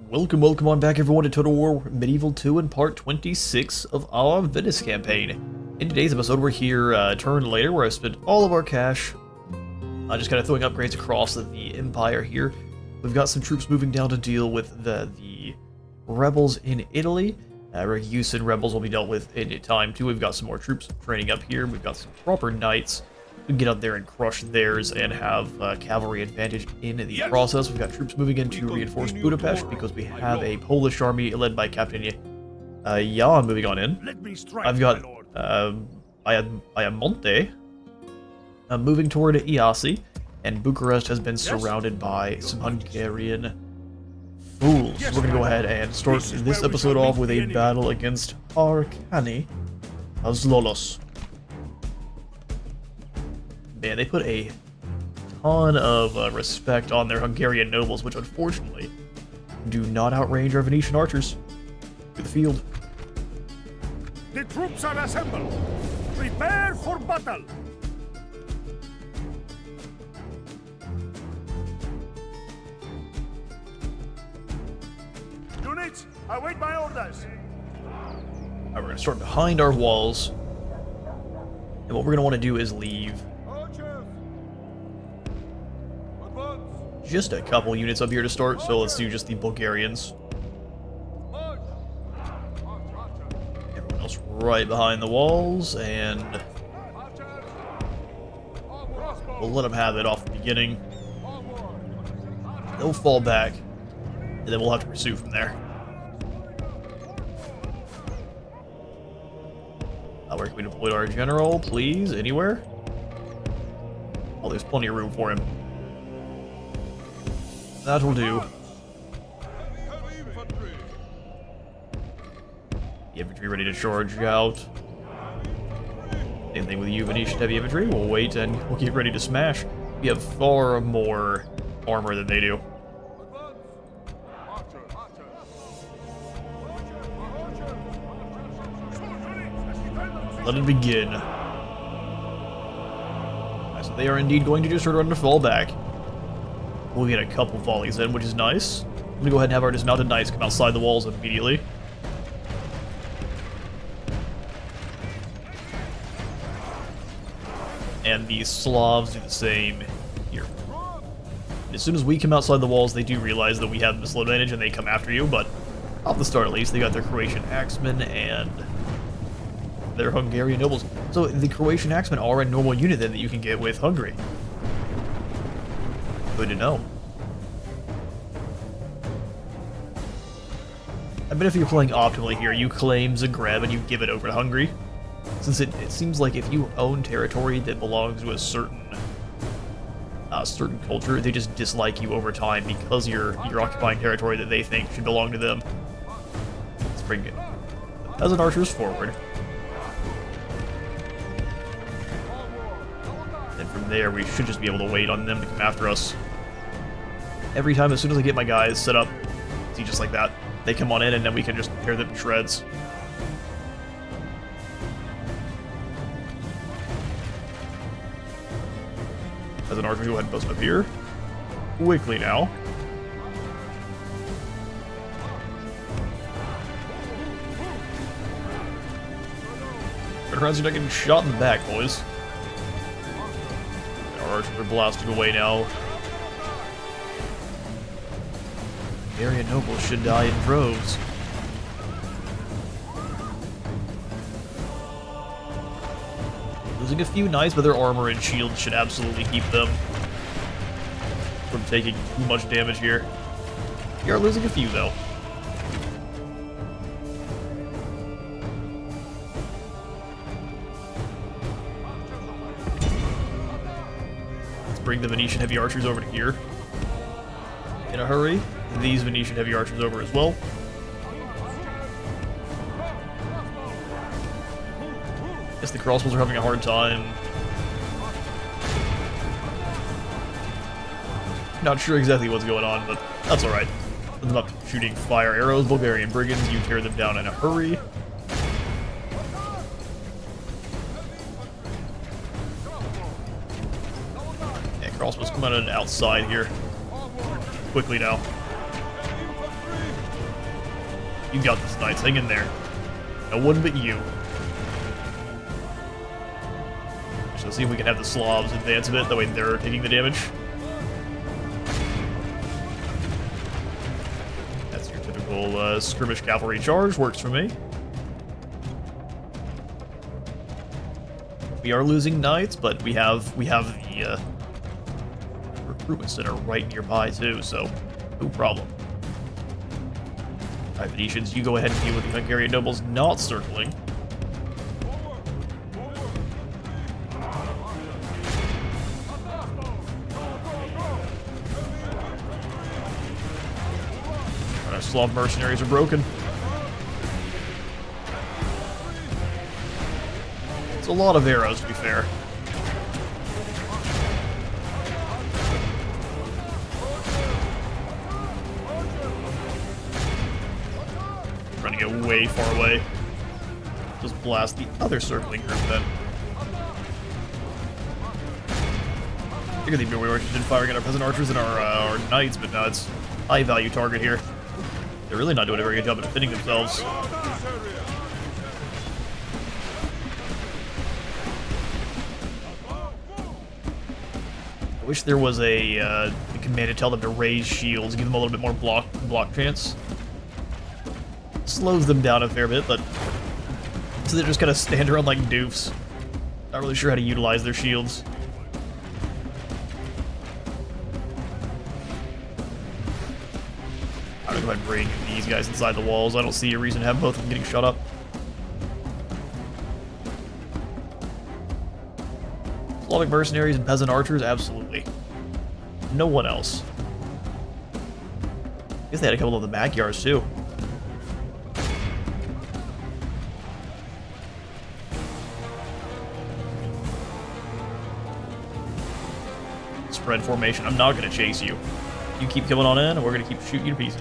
Welcome on back everyone to Total War Medieval 2 and part 26 of our Venice campaign. In today's episode we're here a turn later where I spent all of our cash just kind of throwing upgrades across the Empire here. We've got some troops moving down to deal with the rebels in Italy. Ragusan rebels will be dealt with in time too. We've got some more troops training up here. We've got some proper knights. We can get up there and crush theirs and have cavalry advantage in the process. We've got troops moving in to reinforce Budapest because we have a Polish army led by Captain Jan moving on in. I've got Ayamonte moving toward Iasi, and Bucharest has been surrounded by some Hungarian fools. So we're going to go ahead and start this episode off with a battle against Arcani Azlolos. Man, they put a ton of respect on their Hungarian nobles, which unfortunately do not outrange our Venetian archers. To the field. The troops are assembled. Prepare for battle. Units, await my orders. Alright, we're going to start behind our walls. And what we're going to want to do is leave just a couple units up here to start, so let's do just the Bulgarians. Everyone else right behind the walls, and we'll let them have it off the beginning. They'll fall back, and then we'll have to pursue from there. Where can we deploy our general, please? Anywhere? Oh, there's plenty of room for him. That will do. The infantry ready to charge out. Same thing with you, Venetian heavy infantry. We'll wait and we'll get ready to smash. We have far more armor than they do. Let it begin. So they are indeed going to just sort of run to fall back. We'll get a couple volleys in, which is nice. I'm gonna go ahead and have our dismounted knights come outside the walls immediately. And the Slavs do the same here. And as soon as we come outside the walls, they do realize that we have missile advantage and they come after you, but off the start at least, they got their Croatian axemen and their Hungarian nobles. So the Croatian axemen are a normal unit then that you can get with Hungary. Good to know. I bet if you're playing optimally here, you claim Zagreb and you give it over to Hungary. Since it seems like if you own territory that belongs to a certain culture, they just dislike you over time because you're occupying territory that they think should belong to them. Let's bring it as an archers forward. And from there, we should just be able to wait on them to come after us. Every time, as soon as I get my guys set up, see, just like that, they come on in and then we can just tear them to shreds. As an archer, go ahead and post up here. Quickly now. Turn around so you're not getting shot in the back, boys. Our archers are blasting away now. Hungarian nobles should die in droves. Losing a few knights, but their armor and shields should absolutely keep them from taking too much damage here. We are losing a few, though. Let's bring the Venetian heavy archers over to here. In a hurry. These Venetian heavy archers over as well. Guess the crossbows are having a hard time. Not sure exactly what's going on, but that's alright. Them up shooting fire arrows, Bulgarian brigands, you tear them down in a hurry. Yeah, crossbows come out on the outside here. Quickly now. You got this, knights. Hang in there. No one but you. So see if we can have the Slavs advance a bit. That way they're taking the damage. That's your typical skirmish cavalry charge. Works for me. We are losing knights, but we have the recruitment center right nearby too, so no problem. Alright, Venetians, you go ahead and deal with the Hungarian nobles not circling. Our Slav mercenaries are broken. It's a lot of arrows, to be fair. Trying to get way far away. Just blast the other circling group then. I figured they'd be more interested in firing at our peasant archers than our knights, but no, it's high value target here. They're really not doing a very good job of defending themselves. I wish there was a command to tell them to raise shields, give them a little bit more block chance. Slows them down a fair bit, but so they just kind of stand around like doofs. Not really sure how to utilize their shields. I'm gonna go ahead and bring these guys inside the walls. I don't see a reason to have both of them getting shut up. Slavic mercenaries and peasant archers, absolutely. No one else. I guess they had a couple of the backyards too. Spread formation. I'm not going to chase you. You keep coming on in, and we're going to keep shooting you to pieces.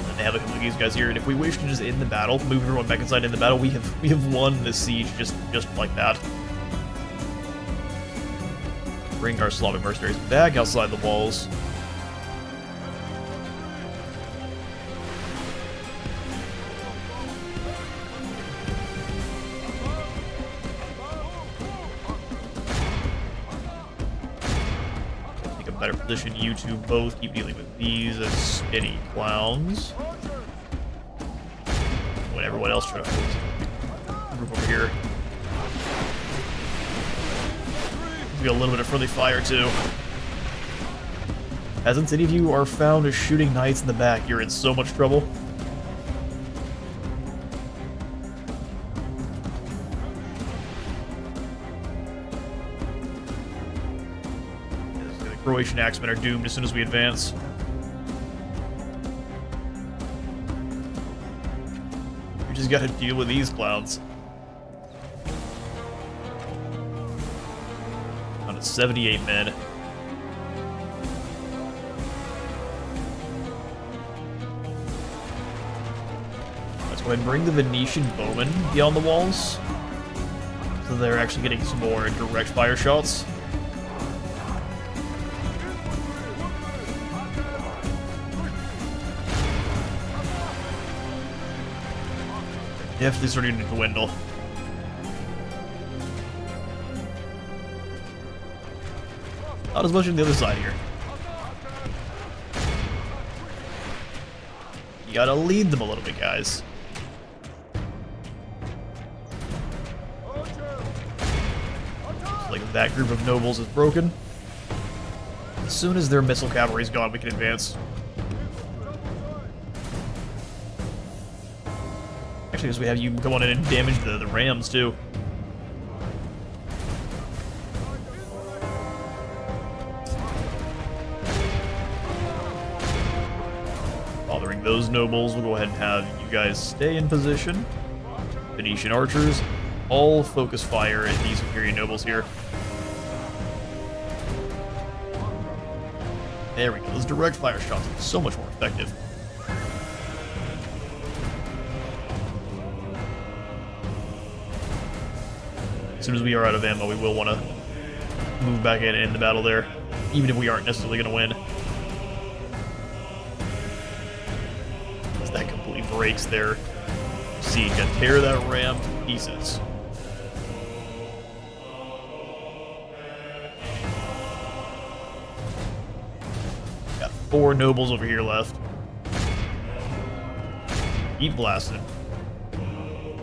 And they have a couple of these guys here, and if we wish to just end the battle, move everyone back inside in the battle, we have won this siege just like that. Bring our Slavic mercenaries back outside the walls. Better position you two both keep dealing with these spinny clowns. When everyone else tries to group over here. We got a little bit of friendly fire too. Hasn't any of you are found as shooting knights in the back, you're in so much trouble. Croatian axemen are doomed as soon as we advance. We just gotta deal with these clowns. On to 78 men. Let's go ahead and bring the Venetian bowmen beyond the walls. So they're actually getting some more direct fire shots. Definitely starting to dwindle. Not as much on the other side here. You gotta lead them a little bit, guys. Looks like that group of nobles is broken. As soon as their missile cavalry is gone, we can advance. Actually, because we have you go on in and damage the rams too. Bothering those nobles, we'll go ahead and have you guys stay in position. Venetian archers, all focus fire at these Hungarian nobles here. There we go. Those direct fire shots are so much more effective. As soon as we are out of ammo, we will want to move back in and end the battle there, even if we aren't necessarily going to win. breaks their siege and tear that ram to pieces. Got 4 nobles over here left. Keep blasting.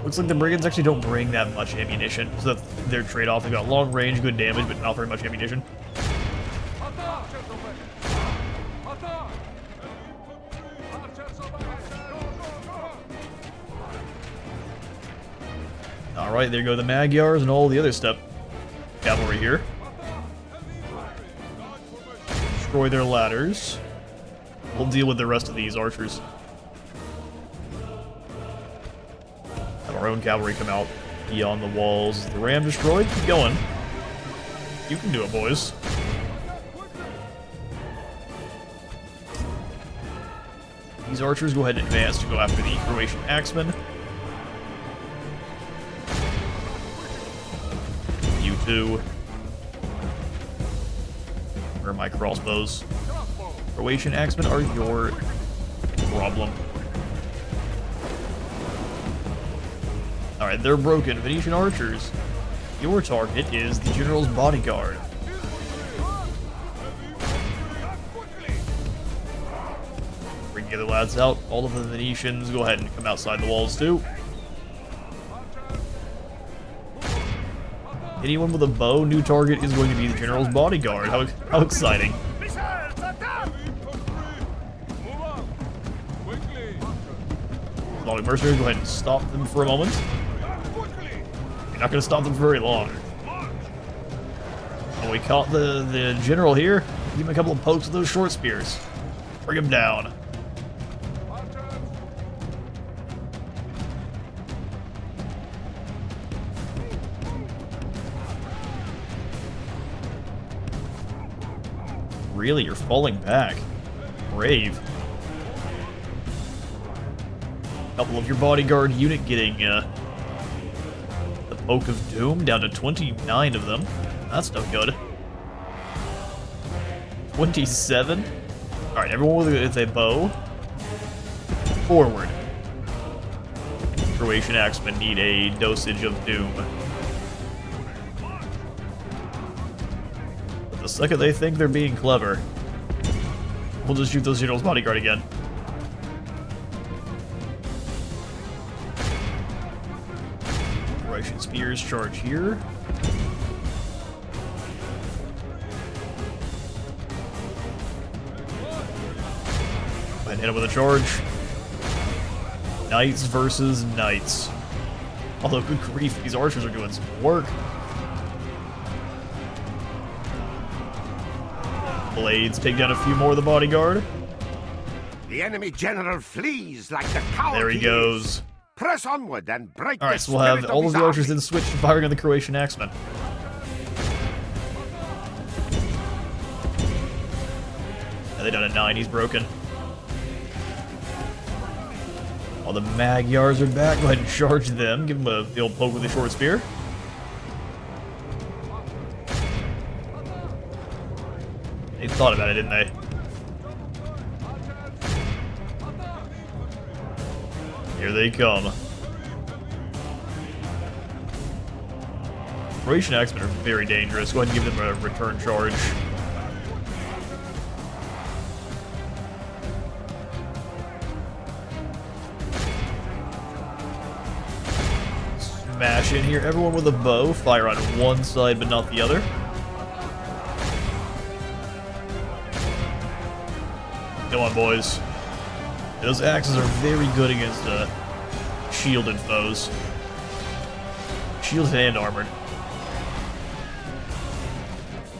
Looks like the brigands actually don't bring that much ammunition, so that's their trade-off. They've got long range, good damage, but not very much ammunition. Alright, there go the Magyars and all the other stuff. Cavalry here. Destroy their ladders. We'll deal with the rest of these archers. Have our own cavalry come out beyond the walls. The ram destroyed? Keep going. You can do it, boys. These archers go ahead and advance to go after the Croatian axemen. You two. Where are my crossbows? Croatian axemen are your problem. Alright, they're broken. Venetian archers. Your target is the general's bodyguard. Bring the other lads out. All of the Venetians go ahead and come outside the walls too. Anyone with a bow, new target is going to be the general's bodyguard. How exciting. Molly mercenaries, go ahead and stop them for a moment. You're not going to stop them for very long. Oh, we caught the general here. Give him a couple of pokes with those short spears. Bring him down. Really, you're falling back. Brave. Couple of your bodyguard unit getting the Poke of Doom down to 29 of them. That's no good. 27. Alright, everyone with a bow. Forward. Croatian axemen need a dosage of doom. But the second they think they're being clever, we'll just shoot those general's bodyguard again. Croatian spears charge here. And hit him with a charge. Knights versus knights. Although, good grief, these archers are doing some work. Blades take down a few more of the bodyguard. The enemy general flees like the coward. There he goes. Press onward and break. Alright, so we'll have all of the archers then switch to firing on the Croatian axemen. And they down at 9, he's broken. All the Magyars are back, go ahead and charge them. Give them the old poke with a short spear. They thought about it, didn't they? Here they come. Croatian axemen are very dangerous. Go ahead and give them a return charge. Smash in here. Everyone with a bow, fire on one side but not the other. Come on, boys. Those axes are very good against shielded foes. Shielded and armored.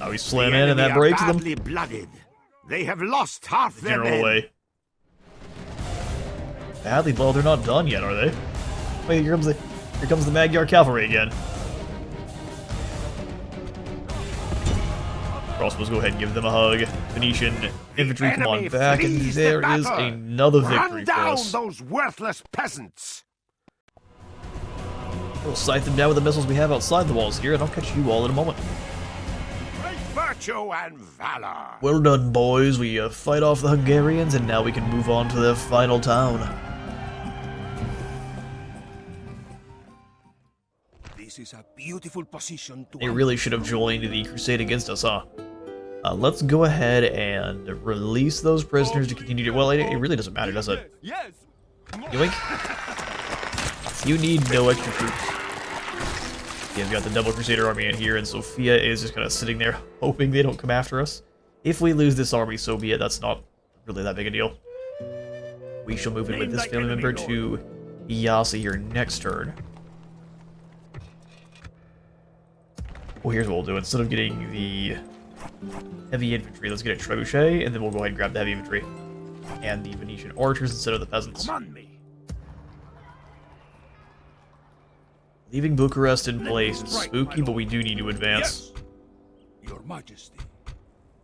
Oh, we slam in and that breaks them. Blooded. They have lost half their General men. away. Badly, well, they're not done yet, are they? Wait, here comes the Magyar cavalry again. Crossbows, go ahead and give them a hug. Venetian infantry, come on back, and there is another victory for us. Run down those worthless peasants. We'll sight them down with the missiles we have outside the walls here, and I'll catch you all in a moment. Great virtue and valor. Well done, boys. We fight off the Hungarians, and now we can move on to their final town. This is a beautiful position to. They really should have joined the crusade against us, huh? Let's go ahead and release those prisoners to continue to... Well, it really doesn't matter, does it? Yes. Yoink. You need no extra troops. Yeah, we've got the double Crusader army in here, and Sophia is just kind of sitting there hoping they don't come after us. If we lose this army, so be it. That's not really that big a deal. We shall move in with this family member to Iyasa here next turn. Well, here's what we'll do. Instead of getting the heavy infantry, let's get a trebuchet, and then we'll go ahead and grab the heavy infantry. And the Venetian archers instead of the peasants. Command me. Leaving Bucharest in place is spooky, but we do need to advance. Yes. Your Majesty.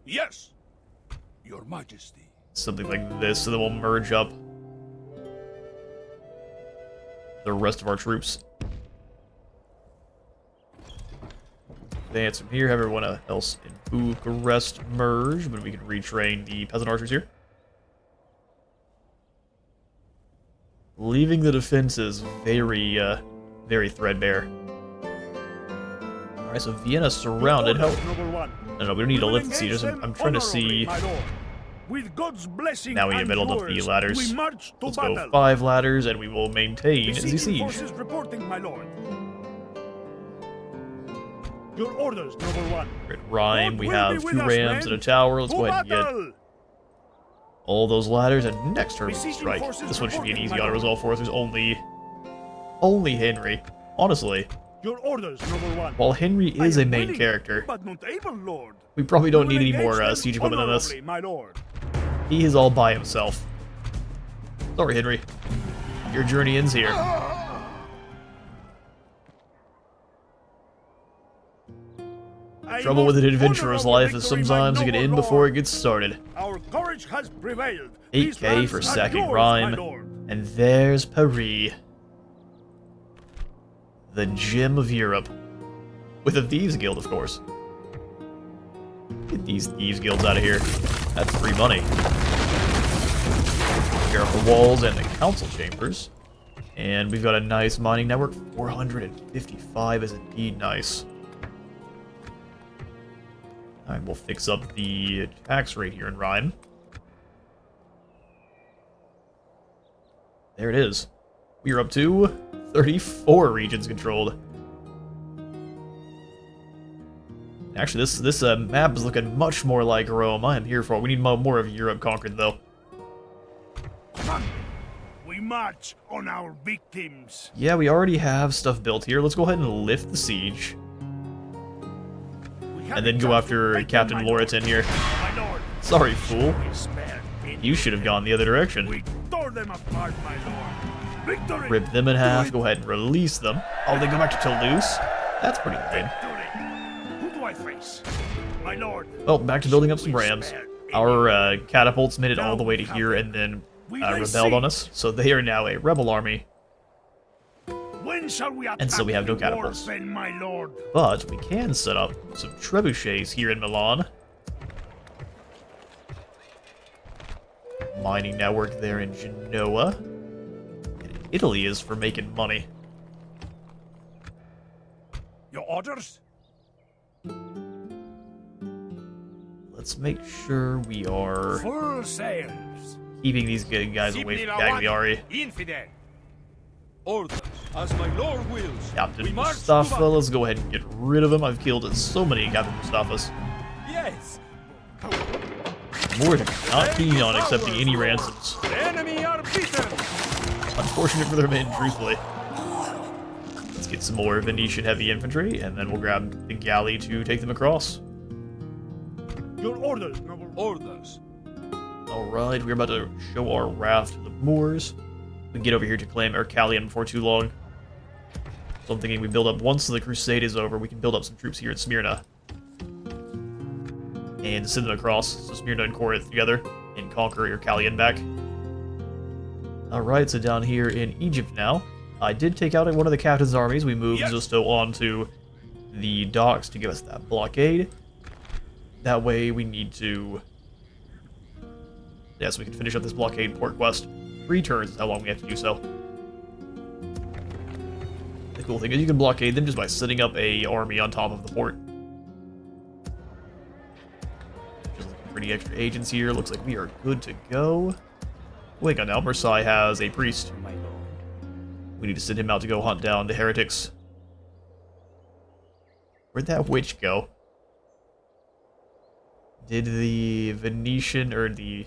Yes. Your Majesty. Something like this, so then we'll merge up the rest of our troops. Advance from here, have everyone else in Bucharest merge, but we can retrain the peasant archers here. Leaving the defenses very, very threadbare. Alright, so Vienna surrounded. No, we don't need to lift the siege. I'm trying to see... With God's blessing Now we need to build up the ladders. Let's go 5 ladders, and we will maintain the siege. Forces reporting, my lord. Your orders, number 1. We're at Rhine, we have 2 rams and a tower. Let's go ahead and get all those ladders, and next turn we can strike. This one should be an easy auto-resolve for us. There's only Henry. Honestly, your orders, number 1. While Henry is a main character, but not able, lord. We probably don't need any more siege equipment than this. My lord. He is all by himself. Sorry, Henry. Your journey ends here. Trouble with an adventurer's life is sometimes you get in before it gets started. Our courage has prevailed. 8k for sacking Rhine, and there's Paris. The gem of Europe. With a Thieves Guild, of course. Get these Thieves Guilds out of here. That's free money. Here are the walls and the council chambers. And we've got a nice mining network. 455 is indeed nice. Alright, we'll fix up the tax rate here in Rhine. There it is. We are up to 34 regions controlled. Actually, this map is looking much more like Rome. I am here for it. We need more of Europe conquered, though. We march on our victims. Yeah, we already have stuff built here. Let's go ahead and lift the siege. And then go after Captain Loriton here. Sorry, fool. You should have gone the other direction. We tore them apart, my lord. Victory! Rip them in half. Go ahead and release them. Oh, they go back to Toulouse? That's pretty lame. Who do I face? My lord. Well, back to building up some rams. Our catapults made it all the way to here and then rebelled on us. So they are now a rebel army. When shall we attack? And so we have no catapults. Then, my lord. But we can set up some trebuchets here in Milan. Mining network there in Genoa. And Italy is for making money. Your orders? Let's make sure we are Full sails. keeping these guys away from Cagliari. Infidel. Orders, as my lord wills. Captain Mustafa, let's go ahead and get rid of him. I've killed so many Captain Mustafas. Yes. More than not keen on accepting any ransoms. The enemy are beaten. Unfortunate for their men, truthfully. Let's get some more Venetian heavy infantry, and then we'll grab the galley to take them across. Your orders, noble. Orders. Alright, we're about to show our wrath to the Moors. We can get over here to claim Ercalion before too long. So I'm thinking we build up, once the crusade is over, we can build up some troops here in Smyrna. And send them across, so Smyrna and Corinth together, and conquer Ercalion back. Alright, so down here in Egypt now, I did take out one of the captain's armies. We moved Zusto onto the docks to give us that blockade. That way we need to... yeah, so we can finish up this blockade port quest. 3 turns is how long we have to do so. The cool thing is you can blockade them just by setting up a army on top of the port. Just looking for any extra agents here. Looks like we are good to go. Wait, on now, Versailles has a priest. My lord. We need to send him out to go hunt down the heretics. Where'd that witch go? Did the Venetian or the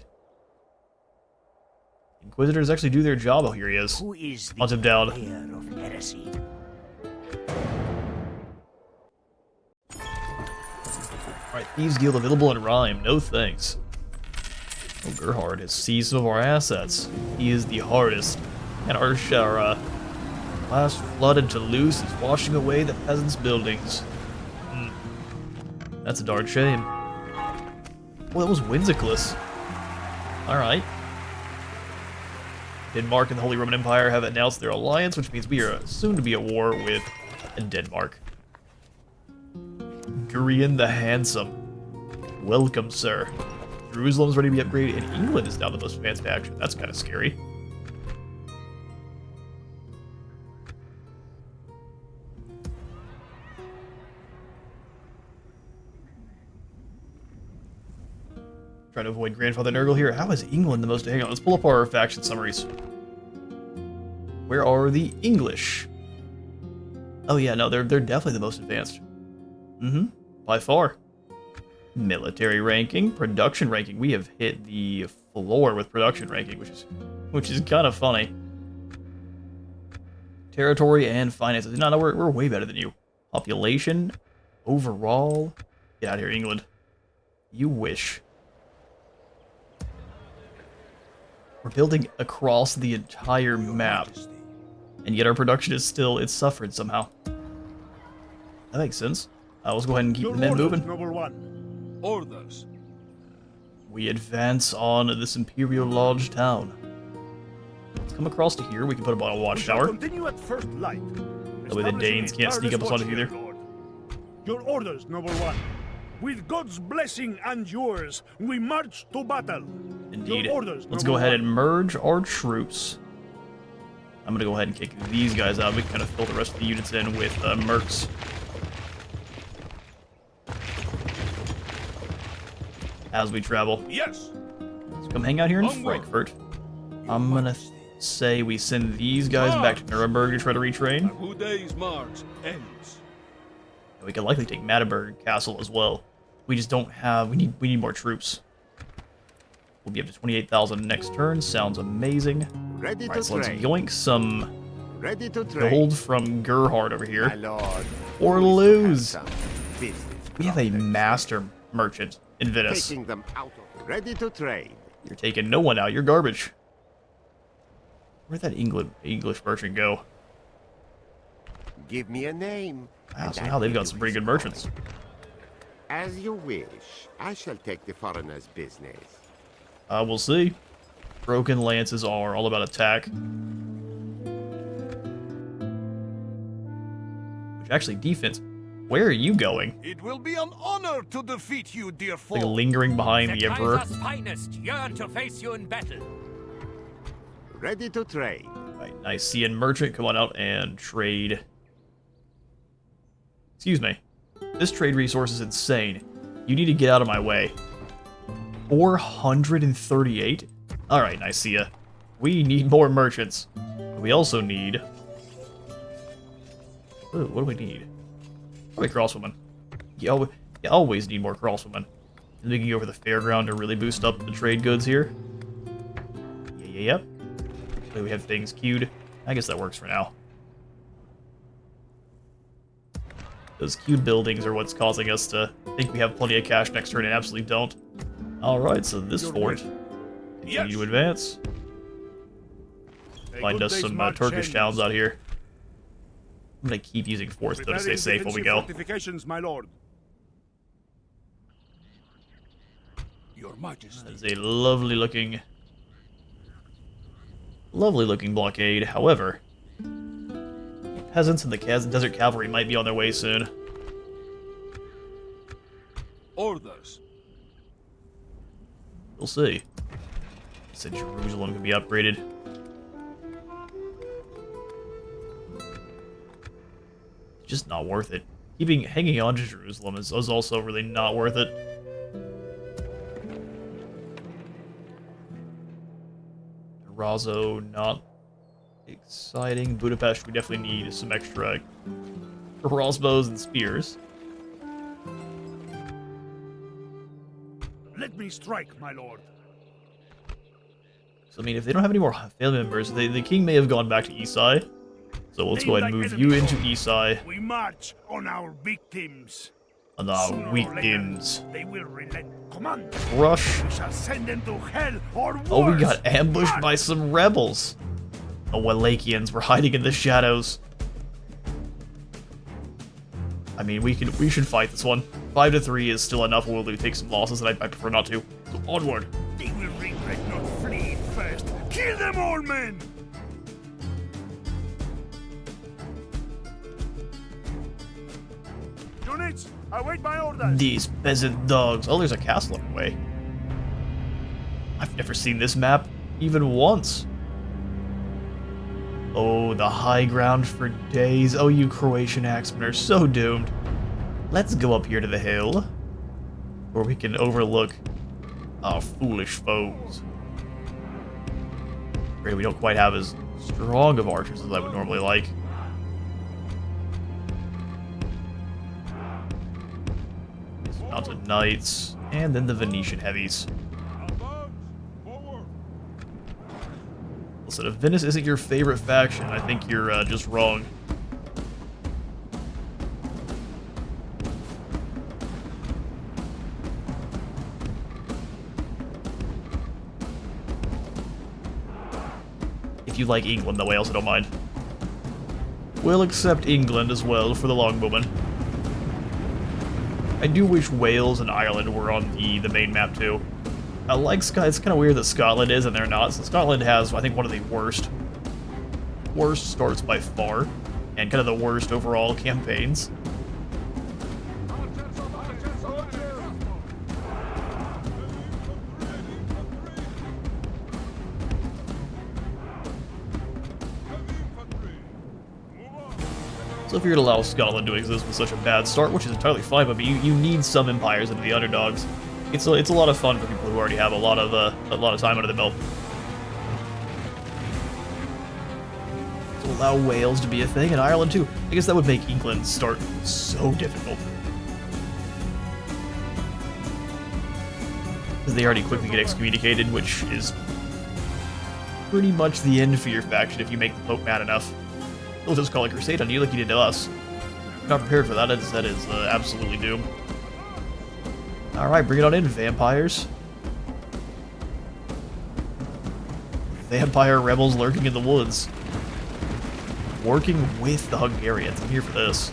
Inquisitors actually do their job? Oh, here he is. Who is the Hunt him down. purveyor of heresy? Alright, Thieves Guild available in rhyme. No thanks. Oh, Gerhard has seized some of our assets. He is the hardest. And our last flood in Toulouse is washing away the peasants' buildings. That's a darn shame. Well, that was Whimsicalist. Alright. Denmark and the Holy Roman Empire have announced their alliance, which means we are soon to be at war with Denmark. Gurion the Handsome. Welcome, sir. Jerusalem's ready to be upgraded, and England is now the most advanced faction. That's kind of scary. Trying to avoid Grandfather Nurgle here. How is England the most... Hang on, let's pull up our faction summaries. Where are the English? Oh yeah, no, they're definitely the most advanced. By far. Military ranking, production ranking. We have hit the floor with production ranking, which is kind of funny. Territory and finances. No, we're way better than you. Population, overall. Get out of here, England. You wish. We're building across the entire map, and yet our production is still, it's suffered somehow. That makes sense. Let's go ahead and keep the men moving. Noble one. Orders. We advance on this Imperial Lodge town. Let's come across to here. We can put up on a watchtower. Continue at first light. That way the Danes can't sneak up us on it either. Your orders, noble one. With God's blessing and yours, we march to battle. Indeed. Your orders, Let's noble go ahead one. and merge our troops. I'm going to go ahead and kick these guys out. We can kind of fill the rest of the units in with mercs. As we travel. Yes. Let's come hang out here in Onward. Frankfurt. I'm going to say we send these guys back to Nuremberg to try to retrain. Who day's march ends. We could likely take Magdeburg Castle as well. We just don't have... We need more troops. We'll be up to 28,000 next turn. Sounds amazing. Ready Alright, to so let's trade. yoink some Ready to trade. gold from Gerhard over My here. lord. Or who is to lose. have some business We have a prospects? master merchant in Venice. Taking them out of. Ready to trade. You're taking no one out. You're garbage. Where'd that English merchant go? Give me a name. Wow, and so I'll now they've give got you some pretty his good merchants. coin. As you wish. I shall take the foreigner's business. We'll see. Broken lances are all about attack. Which actually, defense. Where are you going? It will be an honor to defeat you, dear Like foe. lingering behind the Emperor. Kaiser's finest yearn to face you in battle. Ready to trade. Right, Nicaean merchant, come on out and trade. Excuse me. This trade resource is insane. You need to get out of my way. 438? Alright, Nicaea. We need more merchants. We also need... Ooh, what do we need? Probably crosswomen. You always need more crosswomen. And we can go for the fairground to really boost up the trade goods here. Yep. So we have things queued. I guess that works for now. Those queued buildings are what's causing us to think we have plenty of cash next turn and absolutely don't. Alright, so this fort. Continue to advance. A Find good us day's some march Turkish ends. towns out here. I'm gonna keep using force though to stay Preparing safe while we defensive go. Fortifications, my lord. Your Majesty. That is a lovely looking blockade. However, peasants and the desert cavalry might be on their way soon. Orders. We'll see. Said Jerusalem can be upgraded. just not worth it. Hanging on to Jerusalem is also really not worth it. Razo, not exciting. Budapest, we definitely need some extra crossbows and spears. Let me strike, my lord. So, I mean, if they don't have any more family members, the king may have gone back to Isai. So let's go ahead and move you into Isai. We march on our victims. On our Sooner or victims. later, they will relent. Command. Rush. We shall send them to hell or worse. Oh, we got ambushed by some rebels. The Wallachians were hiding in the shadows. I mean, we should fight this one. 5-3 is still enough. We'll take some losses, and I prefer not to. So onward. They will regret not fleeing first. Kill them all, men! Units, await my orders. These peasant dogs. Oh, there's a castle on the way. I've never seen this map even once. Oh, the high ground for days. Oh, you Croatian axemen are so doomed. Let's go up here to the hill, where we can overlook our foolish foes. Granted, we don't quite have as strong of archers as I would normally like. Mounted Knights, and then the Venetian heavies. Listen, if Venice isn't your favorite faction, I think you're just wrong. If you like England, though, I also don't mind. We'll accept England as well for the longbowmen. I do wish Wales and Ireland were on the main map, too. I like Scotland. It's kind of weird that Scotland is and they're not. So Scotland has, I think, one of the worst starts by far, and kind of the worst overall campaigns. So if you're going to allow Scotland to exist with such a bad start, which is entirely fine, but you need some empires into the underdogs. It's a lot of fun for people who already have a lot of time under the belt. To allow Wales to be a thing and Ireland too. I guess that would make England's start so difficult. Because they already quickly get excommunicated, which is pretty much the end for your faction if you make the Pope mad enough. He'll just call a crusade on you like he did to us. Not prepared for that. That is absolutely doomed. Alright, bring it on in, vampires. Vampire rebels lurking in the woods. Working with the Hungarians. I'm here for this.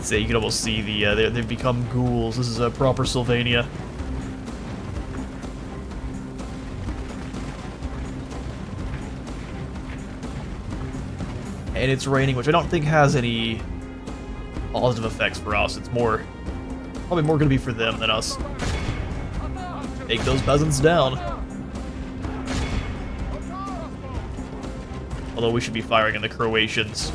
So you can almost see they've become ghouls. This is a proper Sylvania. And it's raining, which I don't think has any positive effects for us. It's probably more going to be for them than us. Take those peasants down. Although we should be firing in the Croatians.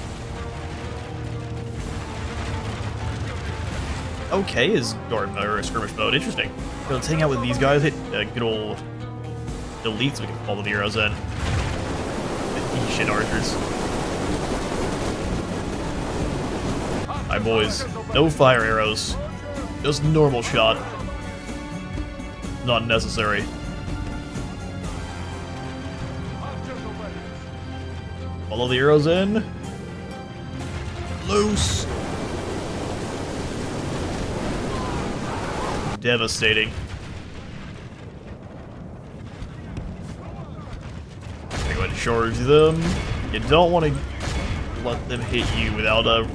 Okay, is guard mode or skirmish mode. Interesting. So let's hang out with these guys. Hit good old delete so we can follow the arrows in. Venetian archers. Alright, boys. No fire arrows. Just normal shot. Not necessary. Follow the arrows in. Loose. Devastating. Go ahead and charge them. You don't want to let them hit you without a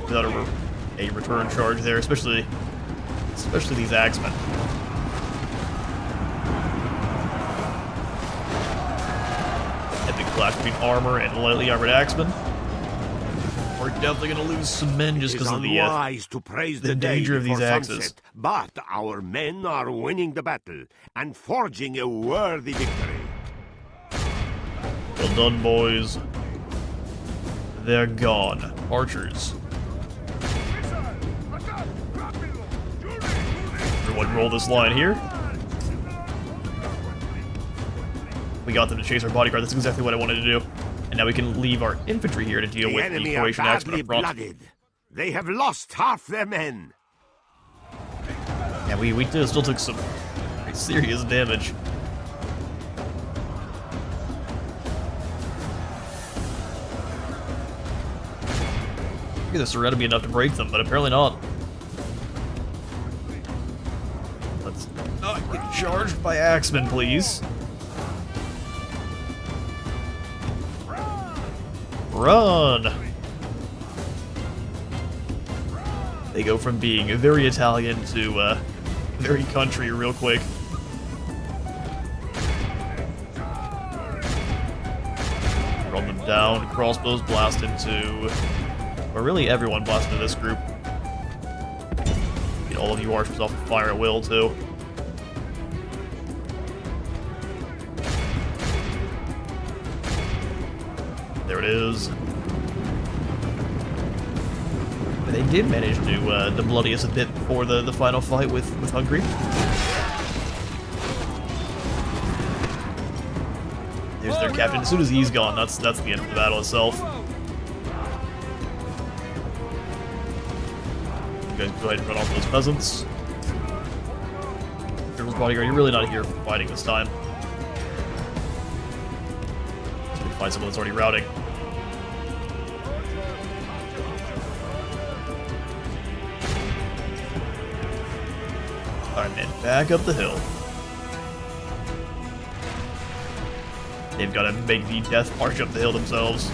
return charge there, especially these axemen. Epic clash between armor and lightly armored axemen. We're definitely going to lose some men just because of the danger of these axes. But our men are winning the battle and forging a worthy victory. Well, done, boys. They're gone. Archers. Everyone roll this line here. We got them to chase our bodyguard. That's exactly what I wanted to do. And now we can leave our infantry here to deal with the enemy are Croatian axemen badly up front. blooded. They have lost half their men. Yeah, we still took some pretty serious damage. I figured this would be enough to break them, but apparently not. Let's not get charged by axemen, please. Run! They go from being very Italian to very country real quick. Run them down, crossbows blast into... or really everyone blast into this group. Get all of you archers off the fire at will, too. There it is. They did manage to bloody us a bit before the final fight with Hungary. There's their captain. As soon as he's gone, that's the end of the battle itself. You guys go ahead and run off those peasants. General's bodyguard, you're really not here for fighting this time. So we can find someone that's already routing. Alright, man, back up the hill. They've got to make the death march up the hill themselves.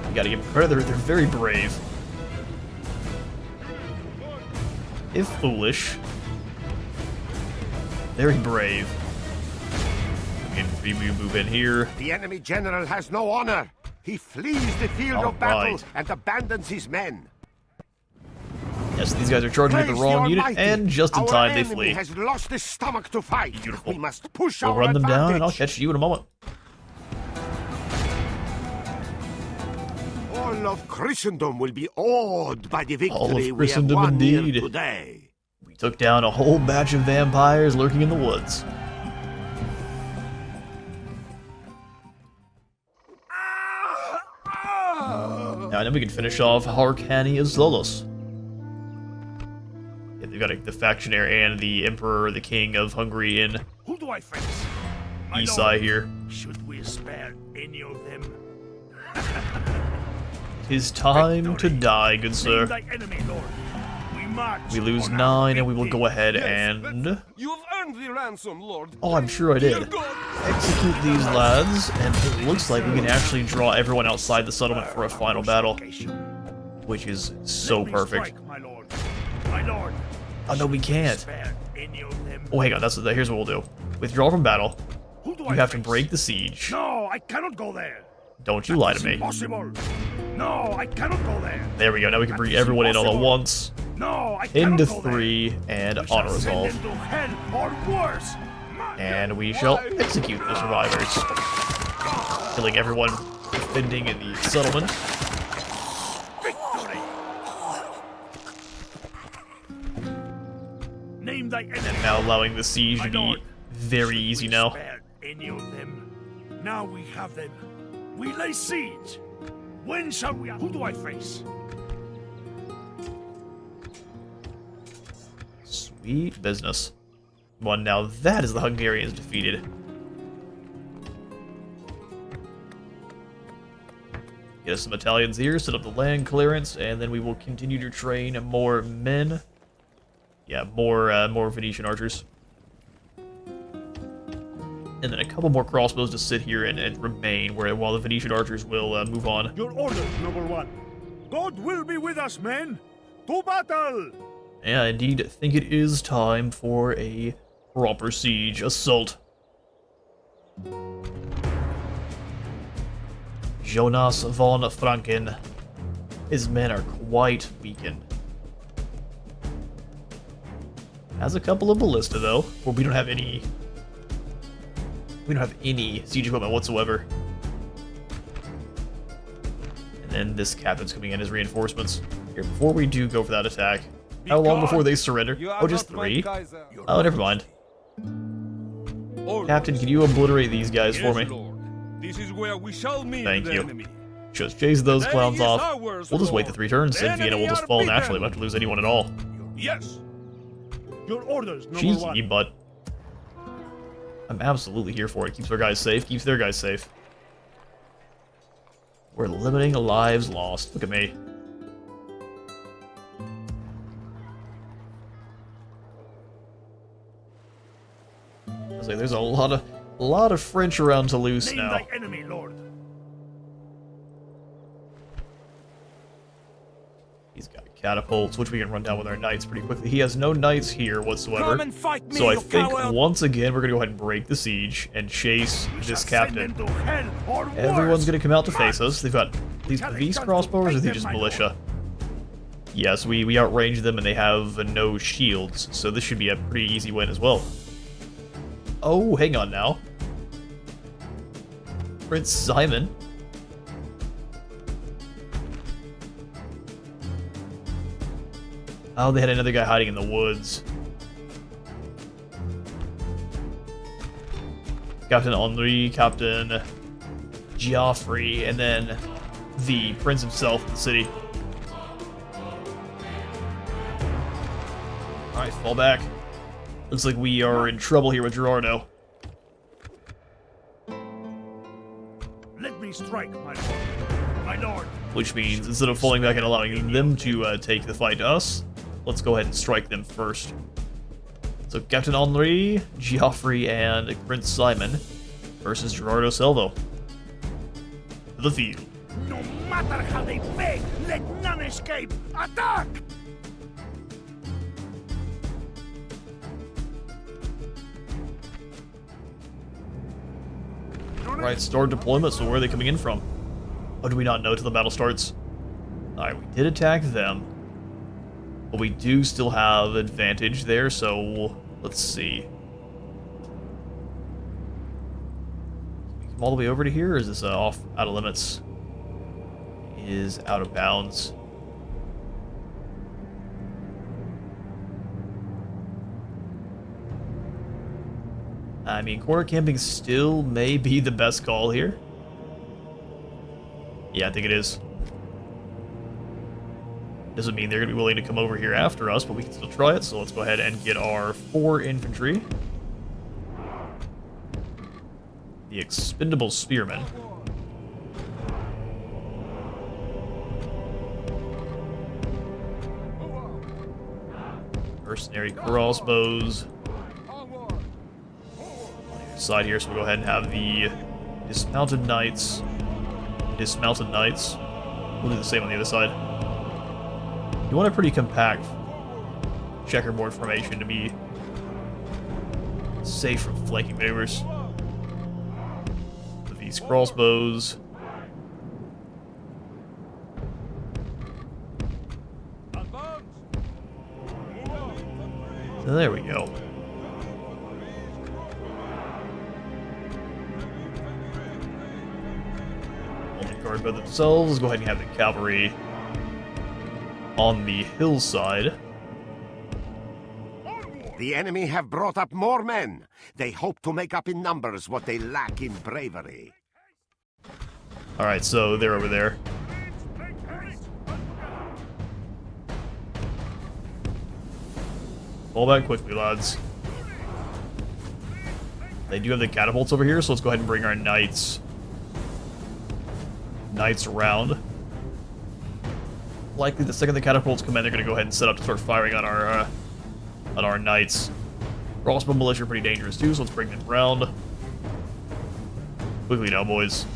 You gotta give them credit, they're very brave. If foolish. Very brave. We move in here. The enemy general has no honor. He flees the field of battle and abandons his men. Yes, these guys are charging at the wrong unit, and just in time they flee. Has lost his stomach to fight. Beautiful. We must push We'll our run them down, and I'll advantage. catch you in a moment. All of Christendom will be awed by the All of victory we have Christendom won here indeed. today. We took down a whole batch of vampires lurking in the woods. Now then we can finish off Harkani as Zolos. Yeah, they've got the factionary and the emperor, the king of Hungary in Who do I face? My Isai lord, here. should we spare any of them? His time to die, good Name sir. thy enemy, Lord. We march. We lose on our 9 and we will go victory. ahead Yes, and... but you have earned the ransom, Lord. Oh, I'm sure I did. Execute these lads, and it looks like we can actually draw everyone outside the settlement for a final battle, which is so Let me perfect. strike, my lord. My lord. Oh, no, we can't. Spare any of them. Oh, hang on, here's what we'll do. Withdraw from battle. Who do You I have to face? break the siege. No, I cannot go there. Don't you lie to It's me. impossible. No, I cannot go there. There we go, now we can bring everyone in all at once. No, I cannot Into go there. 3, and We shall honor send resolve. them to hell or worse. And we shall execute the survivors. Killing everyone defending in the settlement. Victory. Name thy enemy. And now allowing the siege to My be lord. very Should easy we now. spare any of them? Now we have them. We lay siege. When shall we? Who do I face? Sweet business. One, now that is the Hungarians defeated. Get us some Italians here, set up the land clearance, and then we will continue to train more men. Yeah, more Venetian archers. And then a couple more crossbows to sit here and remain, while the Venetian archers will move on. Your orders, noble one. God will be with us, men. To battle. Yeah, indeed, I think it is time for a proper siege assault. Jonas von Franken. His men are quite weakened. Has a couple of ballista though. Well, we don't have any We don't have any siege equipment whatsoever. And then this captain's coming in as reinforcements. Here, before we do go for that attack, how long before they surrender? Oh, just 3? Oh, never mind. Captain, can you obliterate these guys for me? This is where we shall meet Thank the you. enemy. Just chase those The clowns enemy is off. ours, We'll just wait the Lord. 3 turns, The and Vienna will enemy just are fall beaten. naturally. We won't have to lose anyone at all. Yes. Your orders, number Cheeky, 1. but I'm absolutely here for it. Keeps our guys safe, keeps their guys safe. We're limiting lives lost. Look at me. I was like, there's a lot of French around Toulouse Name now. thy enemy, Lord. He's got catapults, which we can run down with our knights pretty quickly. He has no knights here whatsoever. Come and fight me, So I you think coward! once again we're gonna go ahead and break the siege and chase We this shall send captain. them to hell or worse. Everyone's gonna come out to face March! us. They've got these Challenge these guns to crossbows, or fight are they them, just my militia? Yes, we outrange them and they have no shields, so this should be a pretty easy win as well. Oh, hang on now. Prince Simon. Oh, they had another guy hiding in the woods. Captain Henri, Captain Geoffrey, and then the prince himself in the city. Alright, fall back. Looks like we are in trouble here with Gerardo. Let me strike, my lord. My lord. Which means, instead of falling back and allowing them to take the fight to us, let's go ahead and strike them first. So Captain Henri, Geoffrey, and Prince Simon versus Gerardo Selvo. To the field. No matter how they beg, let none escape. Attack! Right, start deployment, so where are they coming in from? Oh, do we not know till the battle starts? Alright, we did attack them. But we do still have advantage there, so let's see. Can we come all the way over to here, or is this off out of limits? Is out of bounds. I mean, corner camping still may be the best call here. Yeah, I think it is. Doesn't mean they're going to be willing to come over here after us, but we can still try it. So let's go ahead and get our 4 infantry. The expendable spearmen. Mercenary crossbows. Side here, so we'll go ahead and have the dismounted knights. Dismounted knights. We'll do the same on the other side. You want a pretty compact checkerboard formation to be safe from flanking maneuvers. With these crossbows. So there we go. Guard by themselves. Go ahead and have the cavalry on the hillside. The enemy have brought up more men. They hope to make up in numbers what they lack in bravery. Alright, so they're over there. Fall back quickly, lads. They do have the catapults over here, so let's go ahead and bring our knights around. Likely the second the catapults come in, they're going to go ahead and set up to start firing on our knights. Crossbow militia are pretty dangerous too, so let's bring them around. Quickly now, boys.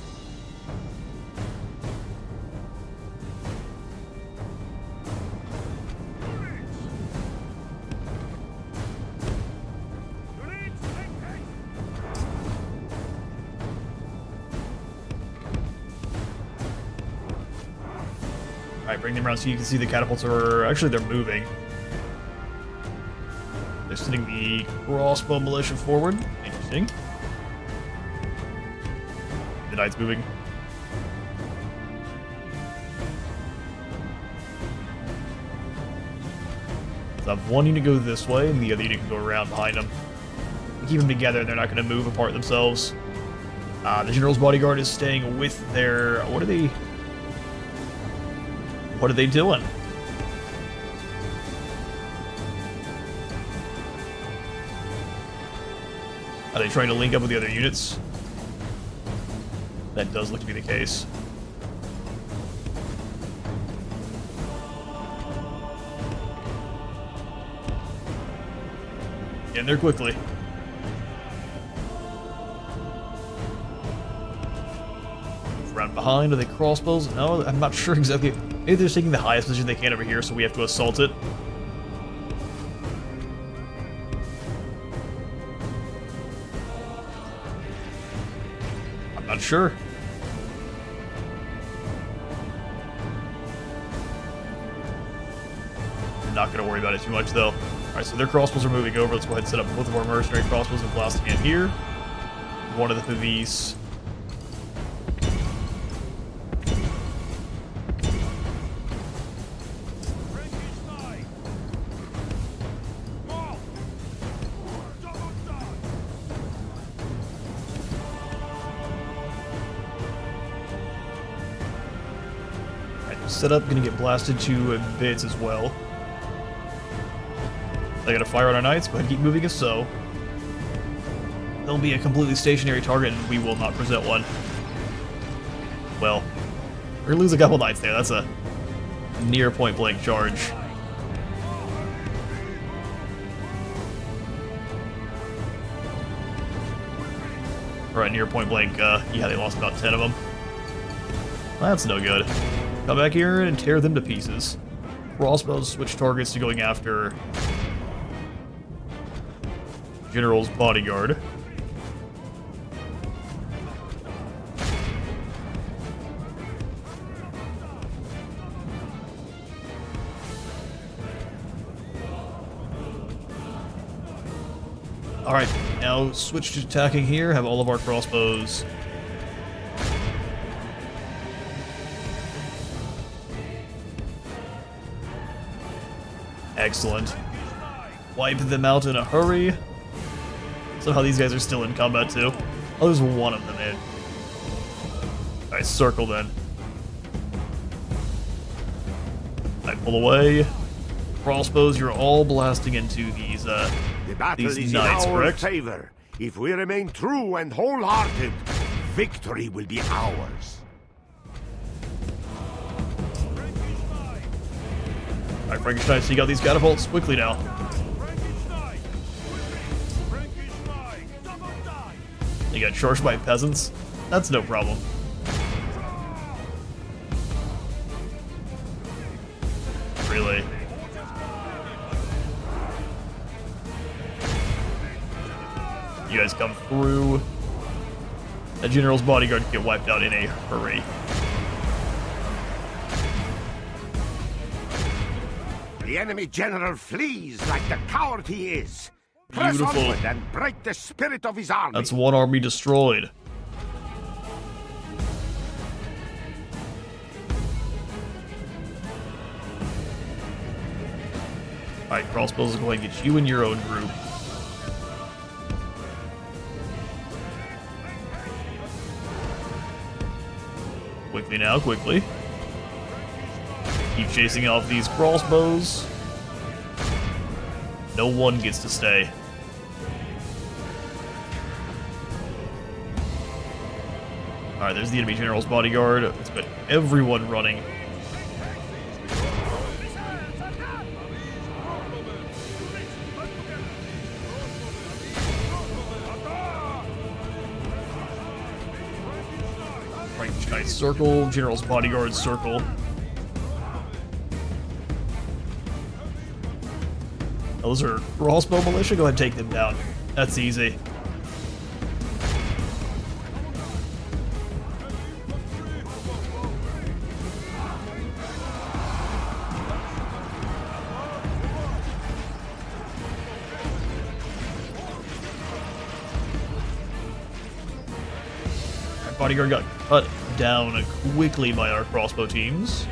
Alright, bring them around so you can see the catapults are... Actually, they're moving. They're sending the crossbow militia forward. Interesting. The knight's moving. So I have one unit go this way, and the other unit can go around behind them. Keep them together, they're not going to move apart themselves. The general's bodyguard is staying with their... What are they doing? Are they trying to link up with the other units? That does look to be the case. In there quickly. Around behind, are they crossbows? No, I'm not sure exactly. Maybe they're taking the highest position they can over here, so we have to assault it. I'm not sure. I'm not going to worry about it too much, though. Alright, so their crossbows are moving over. Let's go ahead and set up both of our mercenary crossbows and blasting in here. One of the these. Set up, gonna get blasted to bits as well. They gotta fire on our knights, go ahead and keep moving as so. They'll be a completely stationary target and we will not present one. Well, we're gonna lose a couple knights there, that's a near point blank charge. Alright, near point blank, yeah, they lost about 10 of them. That's no good. Come back here and tear them to pieces. Crossbows switch targets to going after General's bodyguard. Alright, now switch to attacking here, have all of our crossbows. Excellent. Wipe them out in a hurry. Somehow these guys are still in combat too. Oh, there's one of them in. Alright, circle then. I pull away. Crossbows, you're all blasting into these The battle these is knights, in our correct? favor. If we remain true and wholehearted, victory will be ours. Alright, Frankenstein, seek out these catapults quickly now. You got charged by peasants? That's no problem. Really? You guys come through. The general's bodyguard can get wiped out in a hurry. The enemy general flees like the coward he is. Press Beautiful. onward and break the spirit of his army. That's one army destroyed. Alright, crossbows is going to get you in your own group. Quickly now, quickly. Keep chasing off these crossbows. No one gets to stay. Alright, there's the enemy general's bodyguard. Let's put everyone running. Frankenstein circle, general's bodyguard circle. Those are crossbow militia. Go ahead and take them down. That's easy. bodyguard got cut down quickly by our crossbow teams.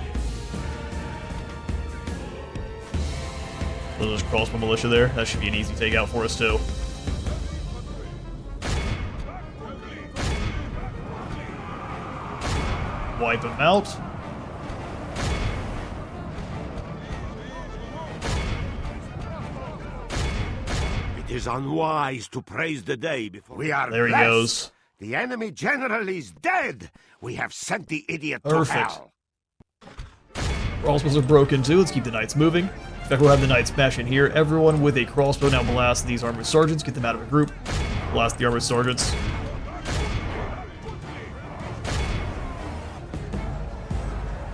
There's crossbow militia there. That should be an easy takeout for us too. Wipe him out. It is unwise to praise the day before we are There he blessed. goes. The enemy general is dead. We have sent the idiot Perfect. to hell. Crossbows are broken too. Let's keep the knights moving. In fact, we'll have the knights smash in here. Everyone with a crossbow now blast these armored sergeants. Get them out of a group. Blast the armored sergeants.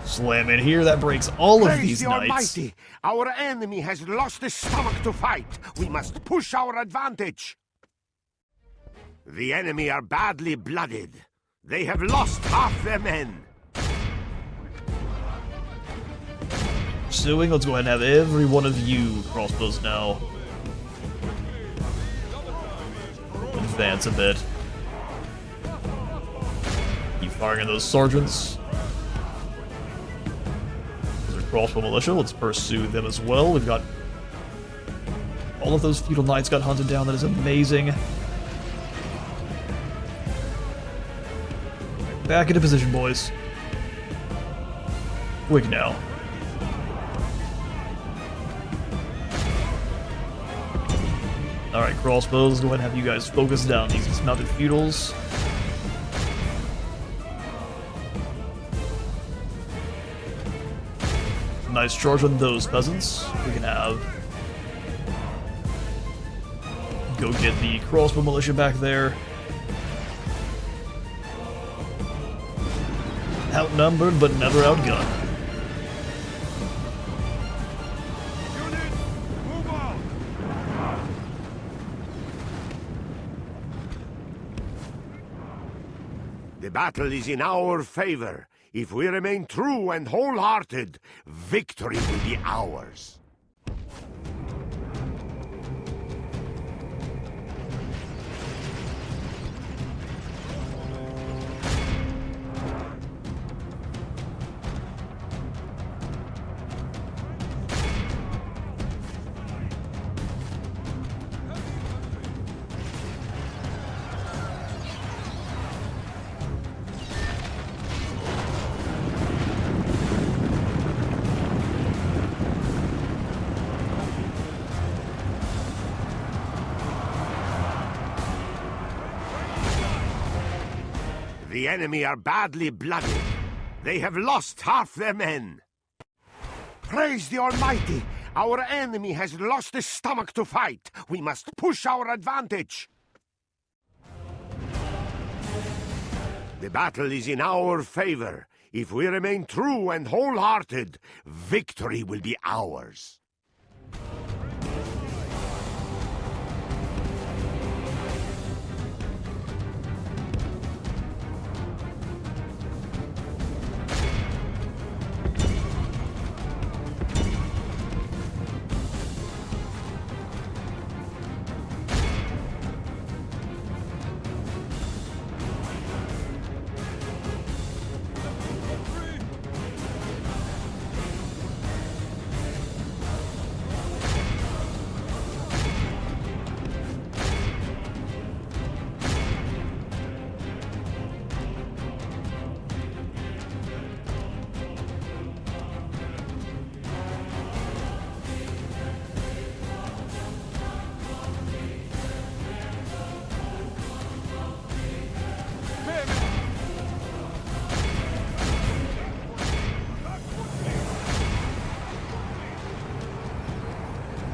Slam in here. That breaks all of Praise these the knights. Almighty. Our enemy has lost his stomach to fight. We must push our advantage. The enemy are badly blooded. They have lost half their men. Pursuing. Let's go ahead and have every one of you crossbows now. Advance a bit. Keep firing at those sergeants. There's a crossbow militia. Let's pursue them as well. We've got all of those feudal knights got hunted down. That is amazing. Back into position, boys. Quick now. Alright, crossbows, go ahead and have you guys focus down these dismounted feudals. Nice charge on those peasants. We can have... Go get the crossbow militia back there. Outnumbered, but never outgunned. Move on! The battle is in our favor. If we remain true and wholehearted, victory will be ours. The enemy are badly blooded. They have lost half their men. Praise the Almighty! Our enemy has lost his stomach to fight. We must push our advantage. The battle is in our favor. If we remain true and wholehearted, victory will be ours.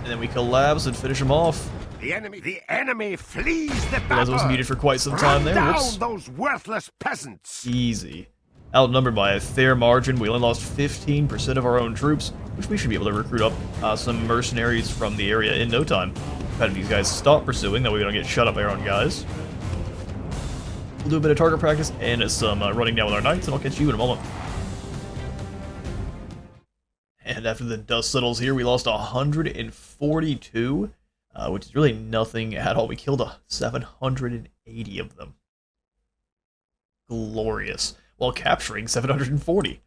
And then we collapse and finish them off. The enemy flees the battle. Realized I was muted for quite some time there. Run Whoops. down those worthless peasants. Easy. Outnumbered by a fair margin, we only lost 15% of our own troops, which we should be able to recruit up some mercenaries from the area in no time. Had these guys stop pursuing, that way we don't get shut up by our own guys. We'll do a bit of target practice and some running down with our knights, and I'll catch you in a moment. And after the dust settles here, we lost 142, which is really nothing at all. We killed 780 of them. glorious, while capturing 740.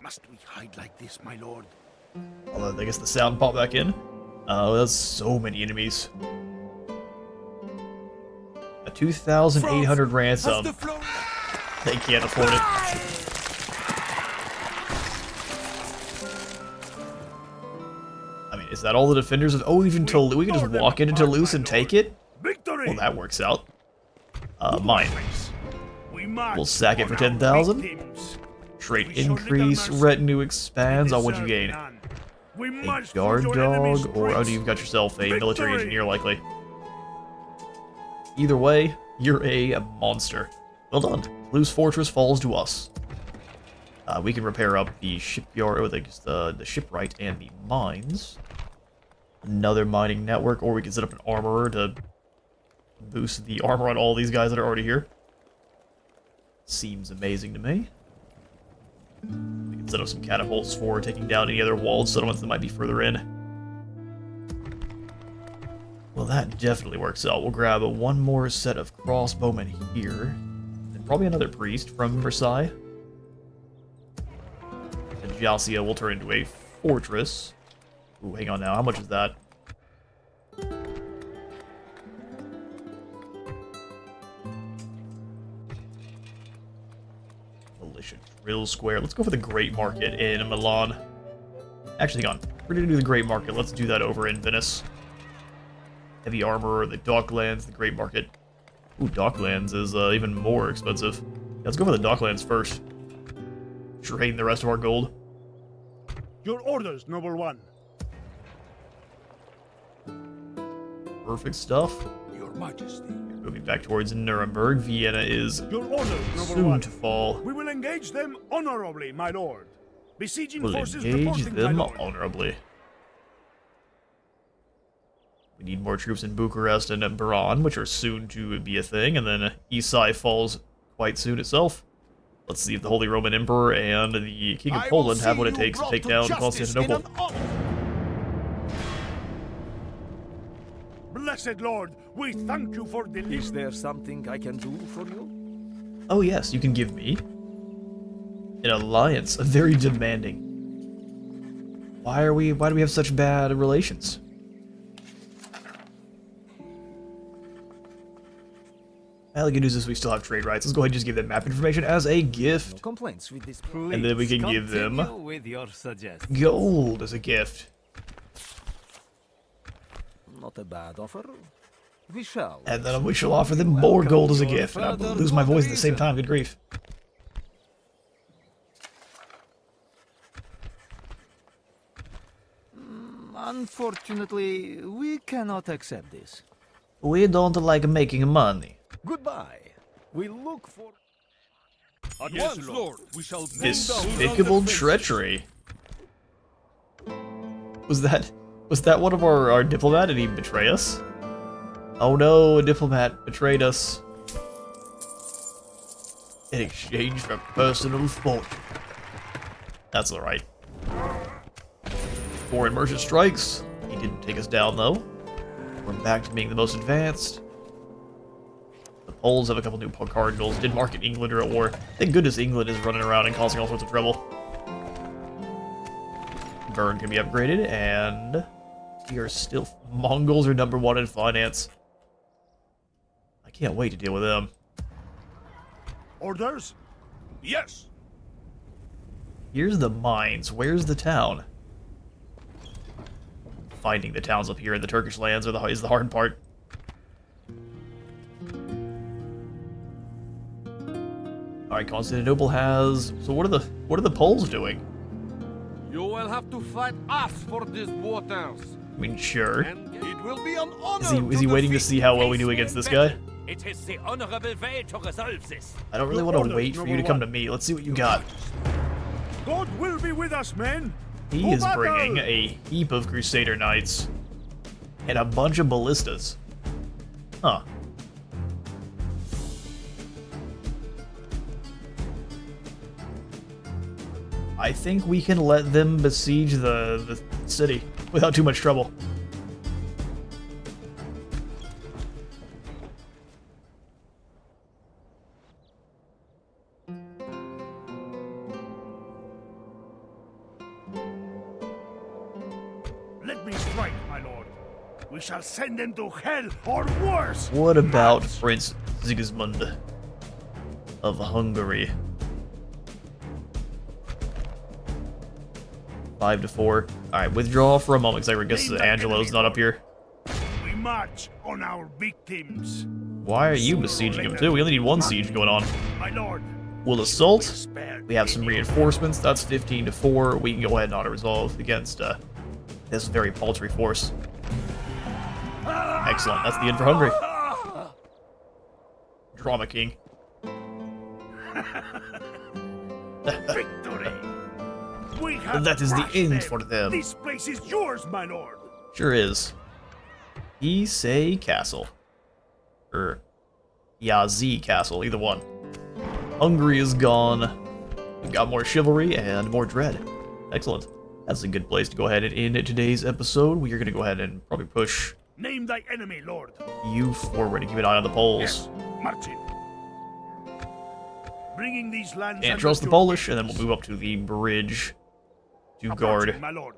Must we hide like this, my lord? Although I guess the sound popped back in. Oh, that's so many enemies. A 2,800 ransom. They can't afford it. I mean, is that all the defenders of? Oh, even Toulouse. We can just walk into Toulouse and take it. Victory! Well, that works out. Mine. We'll sack it for 10,000. 10,000. Trade increase, retinue expands. Oh, what'd you gain? A guard dog, or oh, you've got yourself a military engineer, likely. Either way, you're a monster. Well done. Toulouse Fortress falls to us. We can repair up the shipyard, or the shipwright and the mines. Another mining network, or we can set up an armorer to boost the armor on all these guys that are already here. Seems amazing to me. We can set up some catapults for taking down any other walled settlements that might be further in. Well, that definitely works out. We'll grab one more set of crossbowmen here. And probably another priest from Versailles. And Jalcia will turn into a fortress. Ooh, hang on now. How much is that? Militia Drill Square. Let's go for the Great Market in Milan. Actually, hang on. We're gonna do the Great Market. Let's do that over in Venice. Heavy armor, the Docklands, the Great Market. Ooh, Docklands is even more expensive. Yeah, let's go for the Docklands first. Drain the rest of our gold. Your orders, noble one. Perfect stuff. Your Majesty. Moving back towards Nuremberg. Vienna is Your orders, noble soon one. to fall. We will engage them honorably, my lord. Besieging We'll forces engage reporting, my them lord. honorably. We need more troops in Bucharest and at Baran, which are soon to be a thing, and then Isai falls quite soon itself. Let's see if the Holy Roman Emperor and the King of Poland have what it takes to take down Constantinople. Blessed Lord, we thank you for Is delivering. there something I can do for you? Oh yes, you can give me an alliance, a very demanding. Why do we have such bad relations? Well, the good news is we still have trade rights. Let's go ahead and just give them map information as a gift. Complaints with this. And then we can give them with your suggestions. gold as a gift. Not a bad offer. We shall. And then we shall offer them more gold as a gift. And I'll lose my voice at the same time, good grief. Unfortunately, we cannot accept this. We don't like making money. Goodbye. We look for. At Yes, once, Lord. Lord. We shall Despicable treachery. Was that one of our diplomat? Did he betray us? Oh no, a diplomat betrayed us. In exchange for personal fortune. That's alright. Foreign merchant strikes. He didn't take us down though. We're back to being the most advanced. The Poles have a couple new cardinals. Denmark and England are at war. Thank goodness England is running around and causing all sorts of trouble. Bern can be upgraded, and we are still... Mongols are #1 in finance. I can't wait to deal with them. Orders? Yes. Here's the mines. Where's the town? Finding the towns up here in the Turkish lands is the hard part. Alright, Constantinople has... So what are the Poles doing? You will have to fight us for these waters. I mean, sure. And it will be an honor. Is he waiting to see how well we do against this guy? It is the honorable way to resolve this. I don't really want to wait for you to come to me. Let's see what you got. God will be with us, men. He To is battle! bringing a heap of Crusader Knights. And a bunch of ballistas. Huh. I think we can let them besiege the city without too much trouble. me strike, my lord. We shall send them to hell or worse. What about Prince Sigismund of Hungary? 5 to 4. Alright, withdraw for a moment, because I guess Angelo's not up here. We march on our victims. Why are you besieging him too? We only need one siege going on. My lord, We'll assault. We have some reinforcements. That's 15 to 4. We can go ahead and auto-resolve against this very paltry force. Excellent. That's the end for Hungary. Drama King. victory. We have That is the crushed end for them. This place is yours, my lord. Sure is. Isay Castle. Or Yazi Castle, either one. Hungary is gone. We've got more chivalry and more dread. Excellent. That's a good place to go ahead and end today's episode. We are going to go ahead and probably push Name thy enemy, lord. you forward and keep an eye on the Poles. Yes, marching. Bringing these lands. And under trust the your Polish, and then gates. we'll move up to the bridge to Approaching, guard. my lord.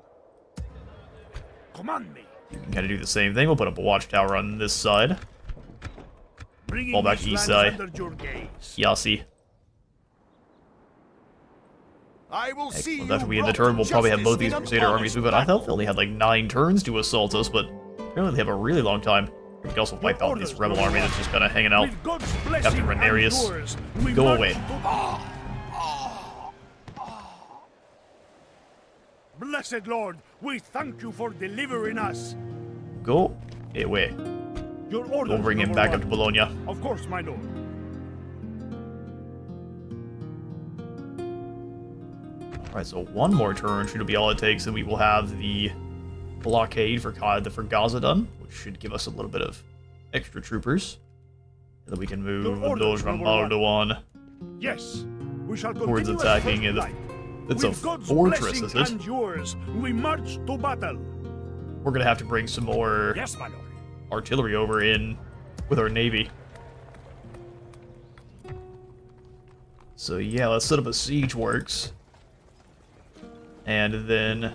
Command me. You can kind of do the same thing. We'll put up a watchtower on this side. Bringing Fall back these to east lands side. under your gaze. Yasi. I will see Excellent. you After we end the brought turn, we'll probably have justice both these in a Crusader armies move out. I thought they only had like 9 turns to assault us, but apparently they have a really long time. We can also wipe out this rebel army that's just kind of hanging out. With God's blessing Captain Renarius, and yours, we go march away. to- Blessed Lord, we thank you for delivering us. Go away. Your orders, We'll bring him number back one. up to Bologna. Of course, my lord. Alright, so one more turn should be all it takes, and we will have the blockade for Gaza done, which should give us a little bit of extra troopers. And then we can move Your orders, those number Rambaldo on Yes, we shall towards continue as attacking. first And light. it's a With God's fortress, blessing is it? and yours, we march to battle. We're gonna have to bring some more Yes, my lord. artillery over in with our navy. So yeah, let's set up a siege works. And then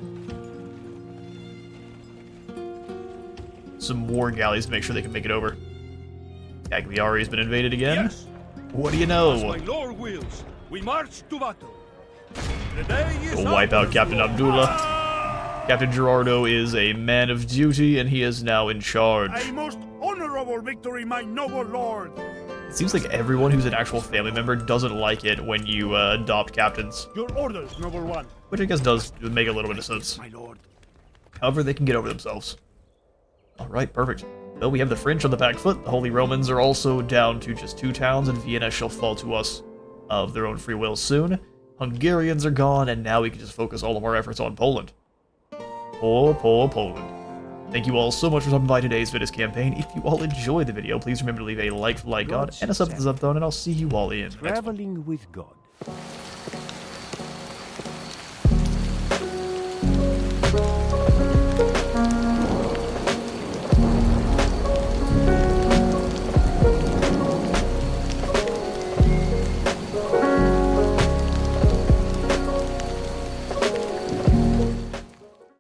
some war galleys to make sure they can make it over. Cagliari's been invaded again. Yes, What do you as know? my lord wills, we march to battle. The day is Go wipe out ours, Captain Lord. Abdullah. Captain Gerardo is a man of duty, and he is now in charge. A most honorable victory, my noble lord. It seems like everyone who's an actual family member doesn't like it when you adopt captains, Your orders, noble one. which I guess does make a little bit of sense. My lord. However, they can get over themselves. Alright, perfect. Well, we have the French on the back foot. The Holy Romans are also down to just 2 towns, and Vienna shall fall to us of their own free will soon. Hungarians are gone, and now we can just focus all of our efforts on Poland. Poor Poland. Thank you all so much for stopping by today's Venice campaign. If you all enjoyed the video, please remember to leave a like for like God and a sub for the sub thumb, and I'll see you all in next one. Traveling with God.